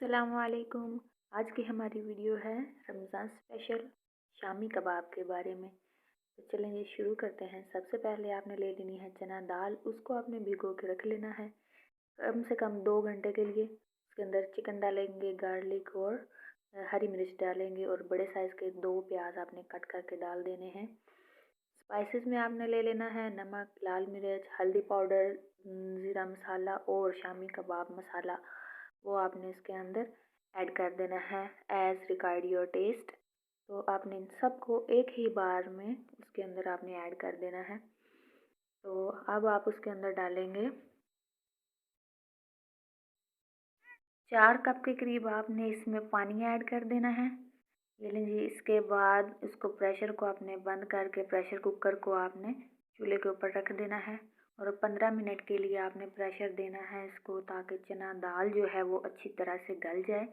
अस्सलामुअलैकुम। आज की हमारी वीडियो है रमज़ान स्पेशल शामी कबाब के बारे में। तो चलें ये शुरू करते हैं। सबसे पहले आपने ले लेनी है चना दाल, उसको आपने भिगो के रख लेना है कम से कम 2 घंटे के लिए। उसके अंदर चिकन डालेंगे, गार्लिक और हरी मिर्च डालेंगे और बड़े साइज़ के 2 प्याज आपने कट करके डाल देने हैं। स्पाइसेस में आपने ले लेना है नमक, लाल मिर्च, हल्दी पाउडर, ज़ीरा मसाला और शामी कबाब मसाला, वो आपने इसके अंदर ऐड कर देना है एज़ रिगार्ड योर टेस्ट। तो आपने इन सबको एक ही बार में उसके अंदर आपने ऐड कर देना है। तो अब आप उसके अंदर डालेंगे 4 कप के करीब आपने इसमें पानी ऐड कर देना है। ये लीजिए। इसके बाद इसको प्रेशर को आपने बंद करके प्रेशर कुकर को आपने चूल्हे के ऊपर रख देना है और 15 मिनट के लिए आपने प्रेशर देना है इसको, ताकि चना दाल जो है वो अच्छी तरह से गल जाए।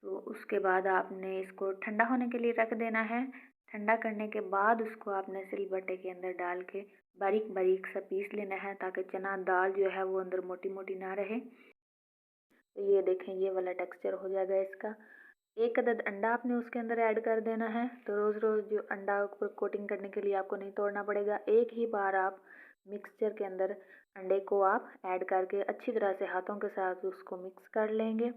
तो उसके बाद आपने इसको ठंडा होने के लिए रख देना है। ठंडा करने के बाद उसको आपने सिलबट्टे के अंदर डाल के बारीक बारीक सा पीस लेना है, ताकि चना दाल जो है वो अंदर मोटी मोटी ना रहे। तो ये देखें, ये वाला टेक्सचर हो जाएगा इसका। एक अदद अंडा आपने उसके अंदर ऐड कर देना है। तो रोज़ रोज़ जो अंडा ऊपर कोटिंग करने के लिए आपको नहीं तोड़ना पड़ेगा। एक ही बार आप मिक्सचर के अंदर अंडे को आप ऐड करके अच्छी तरह से हाथों के साथ उसको मिक्स कर लेंगे,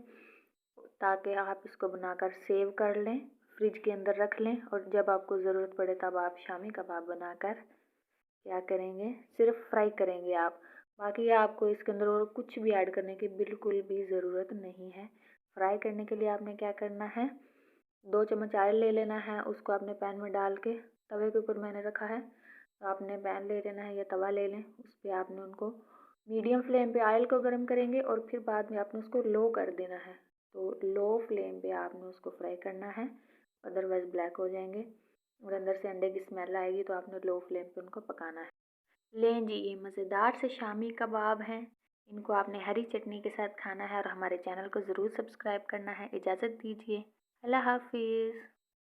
ताकि आप इसको बनाकर सेव कर लें, फ्रिज के अंदर रख लें और जब आपको ज़रूरत पड़े तब आप शामी कबाब बनाकर क्या करेंगे, सिर्फ फ्राई करेंगे आप। बाकी आपको इसके अंदर और कुछ भी ऐड करने की बिल्कुल भी ज़रूरत नहीं है। फ्राई करने के लिए आपने क्या करना है, 2 चम्मच ऑयल ले लेना है, उसको आपने पैन में डाल के तवे के ऊपर मैंने रखा है। तो आपने पैन ले लेना है या तवा ले लें, उस पर आपने उनको मीडियम फ्लेम पे ऑयल को गर्म करेंगे और फिर बाद में आपने उसको लो कर देना है। तो लो फ्लेम पे आपने उसको फ्राई करना है, अदरवाइज़ ब्लैक हो जाएंगे और अंदर से अंडे की स्मेल आएगी। तो आपने लो फ्लेम पे उनको पकाना है। लें जी, ये मज़ेदार से शामी कबाब हैं। इनको आपने हरी चटनी के साथ खाना है और हमारे चैनल को ज़रूर सब्सक्राइब करना है। इजाज़त दीजिए। अल्लाह हाफिज़।